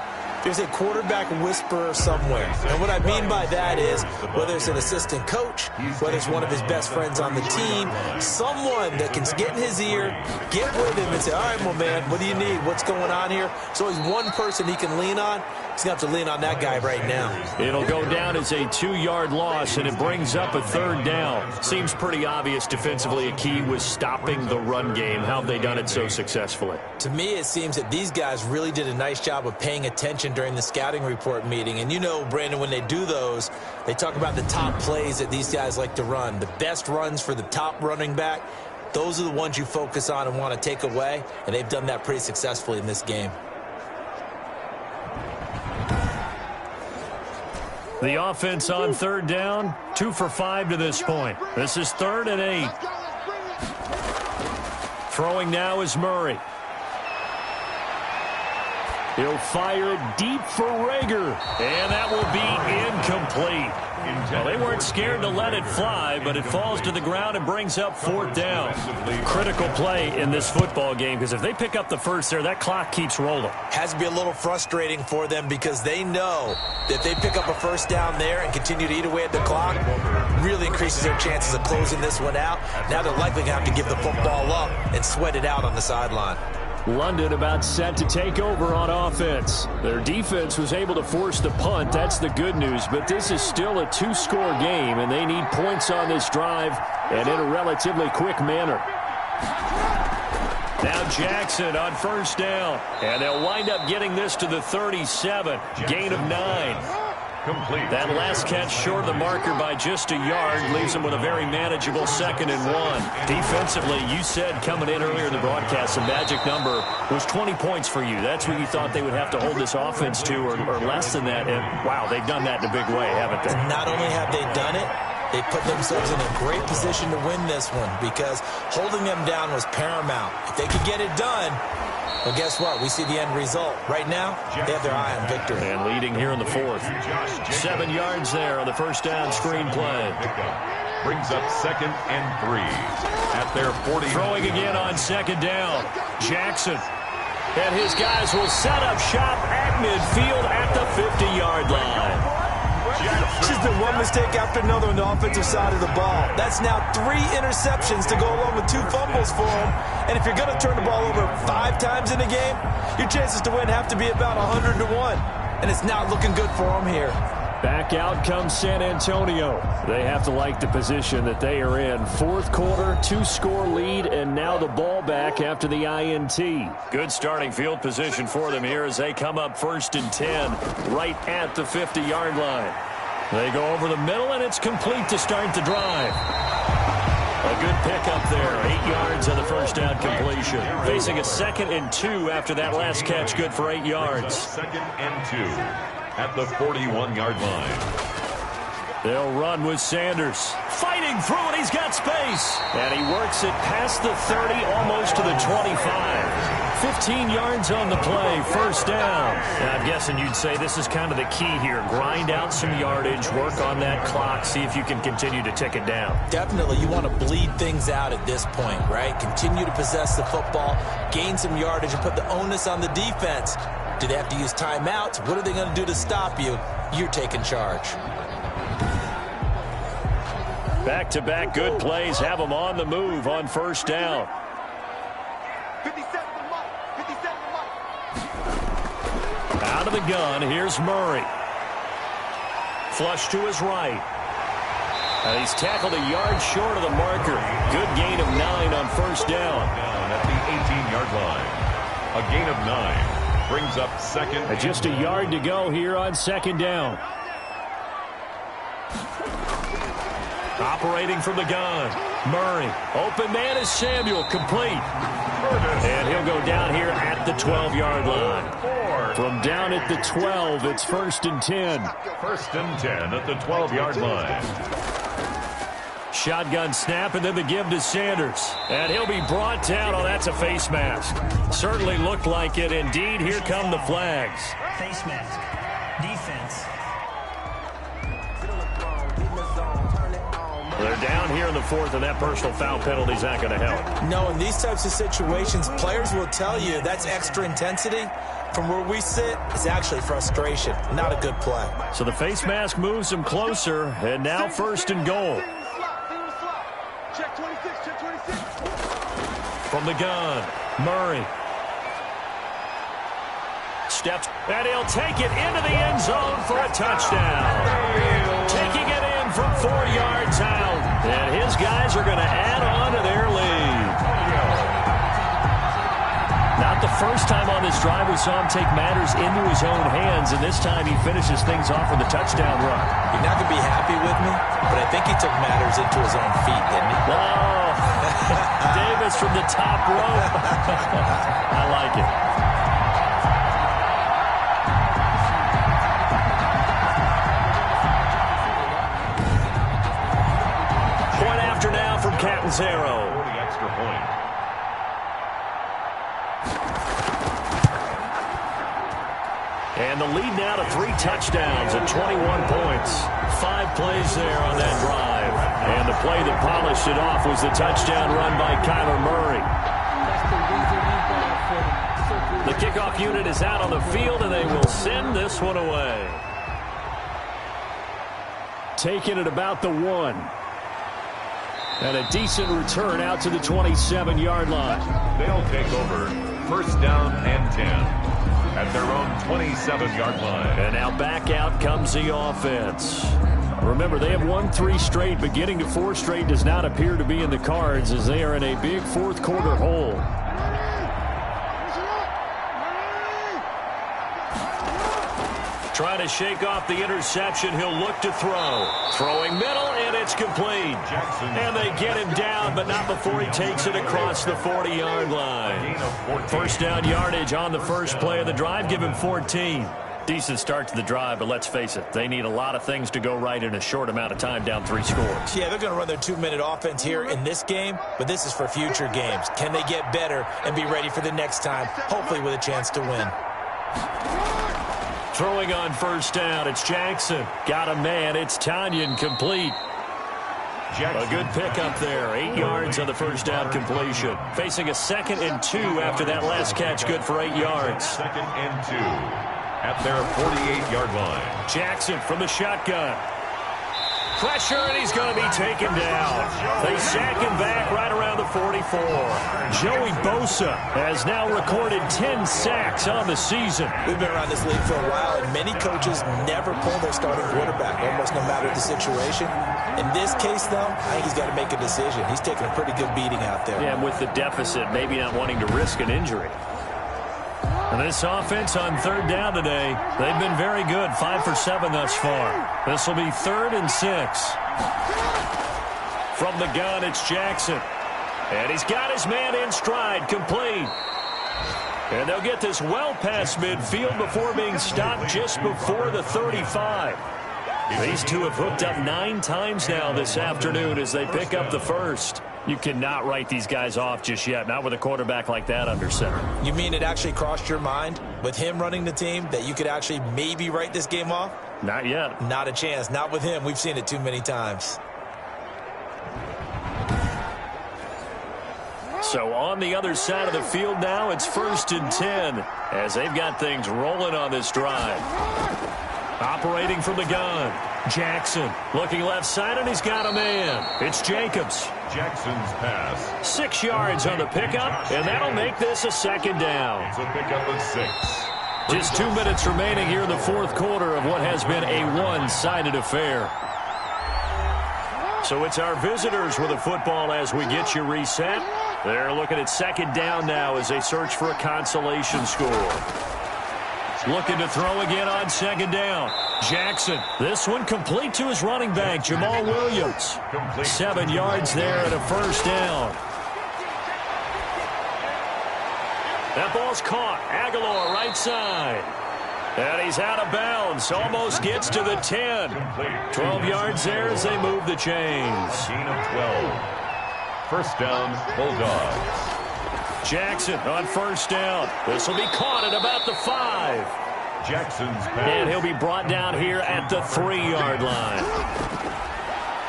there's a quarterback whisperer somewhere. And what I mean by that is whether it's an assistant coach, whether it's one of his best friends on the team, someone that can get in his ear, get with him and say, all right, well, man, what do you need? What's going on here? So he's one person he can lean on. He's going to have to lean on that guy right now. It'll go down as a 2-yard loss, and it brings up a 3rd down. Seems pretty obvious defensively a key was stopping the run game. How have they done it so successfully? To me, it seems that these guys really did a nice job of paying attention during the scouting report meeting. And you know, Brandon, when they do those, they talk about the top plays that these guys like to run. The best runs for the top running back, those are the ones you focus on and want to take away. And they've done that pretty successfully in this game. The offense on 3rd down, 2 for 5 to this point. This is 3rd and 8. Throwing now is Murray. He'll fire it deep for Rager, and that will be incomplete. Well, they weren't scared to let it fly, but it falls to the ground and brings up 4th down. Critical play in this football game, because if they pick up the first there, that clock keeps rolling. Has to be a little frustrating for them because they know that if they pick up a 1st down there and continue to eat away at the clock, really increases their chances of closing this one out. Now they're likely going to have to give the football up and sweat it out on the sideline. London about set to take over on offense. Their defense was able to force the punt. That's the good news. But this is still a 2-score game, and they need points on this drive and in a relatively quick manner. Now Jackson on 1st down. And they'll wind up getting this to the 37. Gain of 9. Complete. That last catch short of the marker by just a yard leaves them with a very manageable 2nd and 1. Defensively, you said coming in earlier in the broadcast, the magic number was 20 points for you. That's what you thought they would have to hold this offense to, or less than that. And, wow, they've done that in a big way, haven't they? Not only have they done it, they put themselves in a great position to win this one because holding them down was paramount. If they could get it done, well, guess what? We see the end result. Right now, they have their eye on victory. And leading here in the 4th. 7 yards there on the first down screen play. Brings up 2nd and 3 at their 40. Throwing again on 2nd down. Jackson. And his guys will set up shop at midfield at the 50-yard line. It's just been one mistake after another on the offensive side of the ball. That's now 3 interceptions to go along with 2 fumbles for him. And if you're going to turn the ball over 5 times in a game, your chances to win have to be about 100 to 1. And it's not looking good for him here. Back out comes San Antonio. They have to like the position that they are in. 4th quarter, 2-score lead, and now the ball back after the INT. Good starting field position for them here as they come up 1st and 10, right at the 50-yard line. They go over the middle, and it's complete to start the drive. A good pickup there, 8 yards on the first down completion. Facing a 2nd and 2 after that last catch, good for 8 yards. 2nd and 2 at the 41-yard line. They'll run with Sanders. Fighting through it, he's got space. And he works it past the 30, almost to the 25. 15 yards on the play, 1st down. And I'm guessing you'd say this is kind of the key here. Grind out some yardage, work on that clock, see if you can continue to tick it down. Definitely, you want to bleed things out at this point, right? Continue to possess the football, gain some yardage, and put the onus on the defense. Do they have to use timeouts? What are they going to do to stop you? You're taking charge. Back-to-back good plays have them on the move on 1st down. Out of the gun, here's Murray. Flush to his right. And he's tackled a yard short of the marker. Good gain of 9 on 1st down. Down at the 18-yard line. A gain of 9 brings up 2nd. And just a yard to go here on 2nd down. Operating from the gun. Murray. Open man is Samuel. Complete. And he'll go down here at the 12-yard line. From down at the 12, it's 1st and 10. 1st and 10 at the 12-yard line. Shotgun snap and then the give to Sanders. And he'll be brought down. Oh, that's a face mask. Certainly looked like it. Indeed, here come the flags. Face mask. Defense. They're down here in the 4th, and that personal foul penalty is not going to help. No, in these types of situations, players will tell you that's extra intensity. From where we sit, it's actually frustration. Not a good play. So the face mask moves them closer, and now 1st and goal. From the gun, Murray. Steps, and he'll take it into the end zone for a touchdown. Taking it in from 4 yards out. And his guys are going to add on to their lead. Not the first time on this drive we saw him take matters into his own hands, and this time he finishes things off with a touchdown run. You're not going to be happy with me, but I think he took matters into his own feet, didn't he? Oh, Davis from the top rope. I like it. Point after now from Catanzaro. 40 extra point. And the lead now to 3 touchdowns at 21 points. 5 plays there on that drive. And the play that polished it off was the touchdown run by Kyler Murray. The kickoff unit is out on the field, and they will send this one away. Taking it about the 1. And a decent return out to the 27-yard line. They'll take over 1st down and 10. At their own 27-yard line. And now back out comes the offense. Remember, they have won 3 straight, but getting to 4 straight does not appear to be in the cards as they are in a big 4th quarter hole. Trying to shake off the interception. He'll look to throw. Throwing middle, and it's complete. And they get him down, but not before he takes it across the 40-yard line. First down yardage on the first play of the drive. Give him 14. Decent start to the drive, but let's face it, they need a lot of things to go right in a short amount of time, down 3 scores. Yeah, they're going to run their 2-minute offense here in this game, but this is for future games. Can they get better and be ready for the next time, hopefully with a chance to win? Throwing on first down, it's Jackson. Got a man, it's Tanyan, complete. A good pickup there, 8 yards on the first down completion. Facing a 2nd and 2 after that last catch, good for 8 yards. 2nd and 2. At their 48-yard line. Jackson from the shotgun. Pressure, and he's going to be taken down. They sack him back right around the 44. Joey Bosa has now recorded 10 sacks on the season. We've been around this league for a while, and many coaches never pull their starting quarterback, almost no matter the situation. In this case, though, I think he's got to make a decision. He's taking a pretty good beating out there. Yeah, and with the deficit, maybe not wanting to risk an injury. And this offense on 3rd down today, they've been very good, 5 for 7 thus far. This will be 3rd and 6. From the gun, it's Jackson. And he's got his man in stride, complete. And they'll get this well past midfield before being stopped just before the 35. These two have hooked up 9 times now this afternoon as they pick up the first. You cannot write these guys off just yet, not with a quarterback like that under center. You mean it actually crossed your mind with him running the team that you could actually maybe write this game off? Not yet. Not a chance. Not with him. We've seen it too many times. So on the other side of the field now, it's 1st and 10 as they've got things rolling on this drive. Operating from the gun, Jackson looking left side, and he's got a man. It's Jacobs. Jackson's pass. 6 yards on the pickup, and that'll make this a 2nd down. It's a pickup of 6. Just 2 minutes remaining here in the 4th quarter of what has been a one-sided affair. So it's our visitors with the football as we get you reset. They're looking at 2nd down now as they search for a consolation score. Looking to throw again on 2nd down. Jackson, this one complete to his running back, Jamal Williams. 7 yards there and a 1st down. That ball's caught. Aguilar right side. And he's out of bounds. Almost gets to the 10. 12 yards there as they move the chains. Gain of 12. 1st down, Bulldogs. Jackson on 1st down. This will be caught at about the 5. Jackson's pass. And he'll be brought down here at the 3-yard line.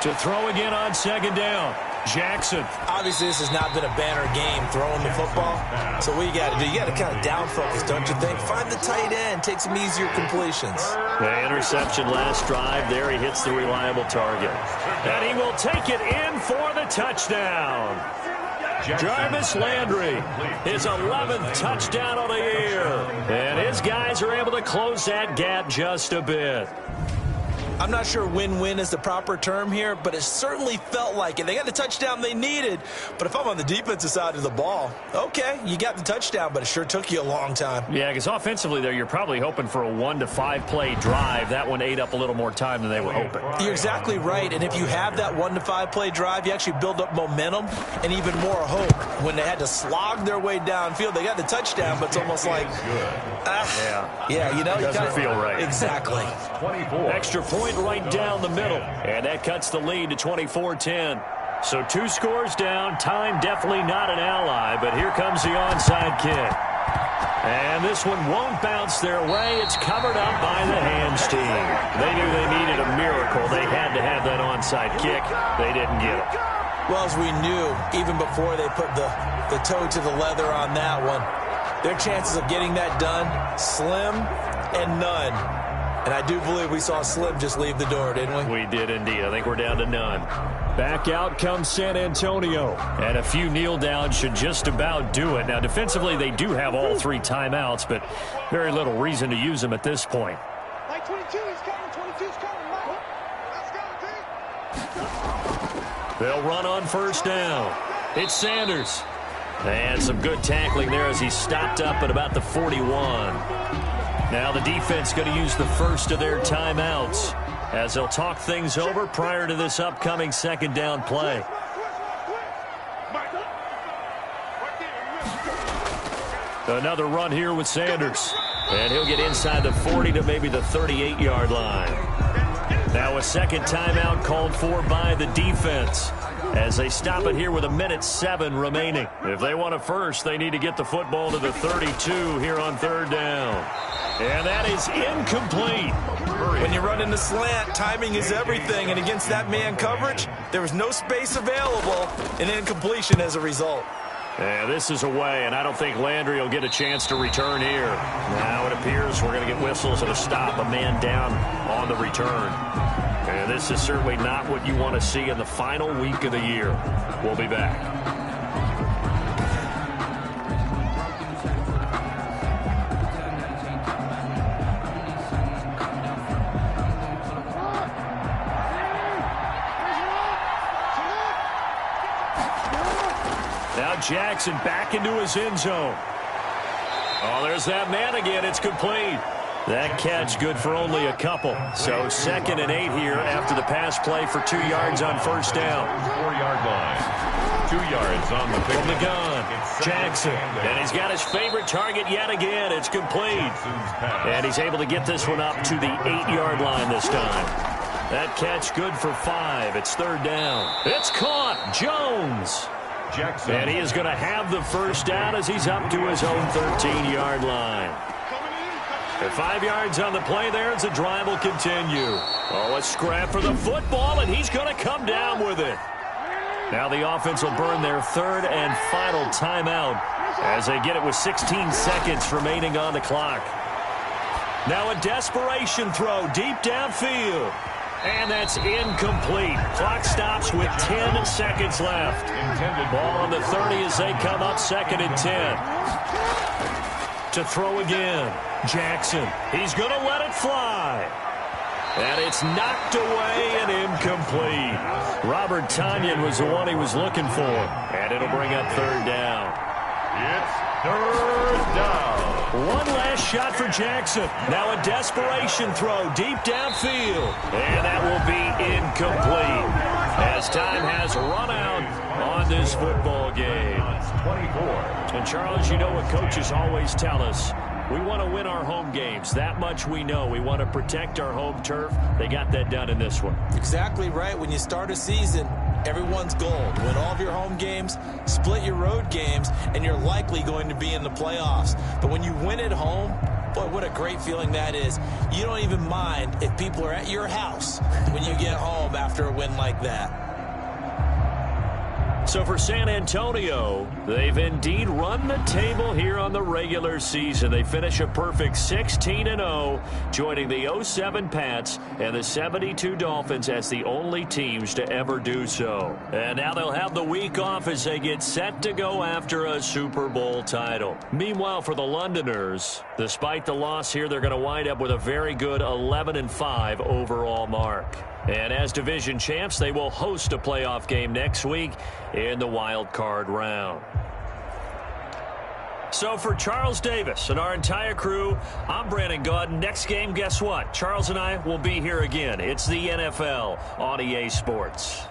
To throw again on 2nd down. Jackson. Obviously, this has not been a banner game throwing the football. So what you got to do, you got to kind of down focus, don't you think? Find the tight end, take some easier completions. The interception last drive. There he hits the reliable target. And he will take it in for the touchdown. Jarvis Landry, his 11th touchdown of the year. And his guys are able to close that gap just a bit. I'm not sure win-win is the proper term here, but it certainly felt like it. They got the touchdown they needed, but if I'm on the defensive side of the ball, okay, you got the touchdown, but it sure took you a long time. Yeah, because offensively there, you're probably hoping for a 1 to 5 play drive. That one ate up a little more time than they were hoping. You're exactly right, and if you have that 1 to 5 play drive, you actually build up momentum and even more hope. When they had to slog their way downfield, they got the touchdown, but it's almost like, yeah, you know, doesn't feel right. Exactly. 24. Extra point right down the middle, and that cuts the lead to 24-10. So 2 scores down. Time definitely not an ally, but here comes the onside kick. And this one won't bounce their way. It's covered up by the hands team. They knew they needed a miracle. They had to have that onside kick. They didn't get it. Well, as we knew, even before they put the toe to the leather on that one, their chances of getting that done, slim and none. And I do believe we saw Slim just leave the door, didn't we? We did indeed. I think we're down to none. Back out comes San Antonio. And a few kneel downs should just about do it. Now, defensively, they do have all 3 timeouts, but very little reason to use them at this point. Like 22, he's coming. 22's coming, Mike. Let's go, team. They'll run on 1st down. It's Sanders. And some good tackling there as he stopped up at about the 41. Now the defense going to use the first of their timeouts as they'll talk things over prior to this upcoming second down play. Another run here with Sanders. And he'll get inside the 40 to maybe the 38-yard line. Now a second timeout called for by the defense as they stop it here with 1:07 remaining. If they want a first, they need to get the football to the 32 here on third down. And that is incomplete. When you run in the slant, timing is everything. And against that man coverage, there was no space available, and incompletion as a result. And this is away, and I don't think Landry will get a chance to return here. Now it appears we're going to get whistles and a stop, a man down on the return. And this is certainly not what you want to see in the final week of the year. We'll be back. Now Jackson back into his end zone. Oh, there's that man again. It's complete. That catch good for only a couple. So 2nd and 8 here after the pass play for 2 yards on first down. 4-yard line. 2 yards on the pick. From the gun, Jackson. And he's got his favorite target yet again. It's complete. And he's able to get this one up to the 8-yard line this time. That catch good for 5. It's third down. It's caught. Jones. Jackson. And he is going to have the first down as he's up to his own 13-yard line. And 5 yards on the play there as the drive will continue. Oh, a scrap for the football, and he's going to come down with it. Now the offense will burn their third and final timeout as they get it with 16 seconds remaining on the clock. Now a desperation throw deep downfield. And that's incomplete. Clock stops with 10 seconds left. Ball on the 30 as they come up 2nd and 10. To throw again. Jackson. He's going to let it fly. And it's knocked away and incomplete. Robert Tonyan was the one he was looking for. And it'll bring up third down. It's third down. One last shot for Jackson. Now a desperation throw deep downfield. And that will be incomplete as time has run out on this football game. 24. And Charles, you know what coaches always tell us. We want to win our home games. That much we know. We want to protect our home turf. They got that done in this one. Exactly right. When you start a season, everyone's goal. Win all of your home games, split your road games, and you're likely going to be in the playoffs. But when you win at home, boy, what a great feeling that is. You don't even mind if people are at your house when you get home after a win like that. So for San Antonio, they've indeed run the table here on the regular season. They finish a perfect 16-0, joining the 07 Pats and the 72 Dolphins as the only teams to ever do so. And now they'll have the week off as they get set to go after a Super Bowl title. Meanwhile, for the Londoners, despite the loss here, they're going to wind up with a very good 11-5 overall mark. And as division champs, they will host a playoff game next week in the wild card round. So for Charles Davis and our entire crew, I'm Brandon Gaudin. Next game, guess what? Charles and I will be here again. It's the NFL on EA Sports.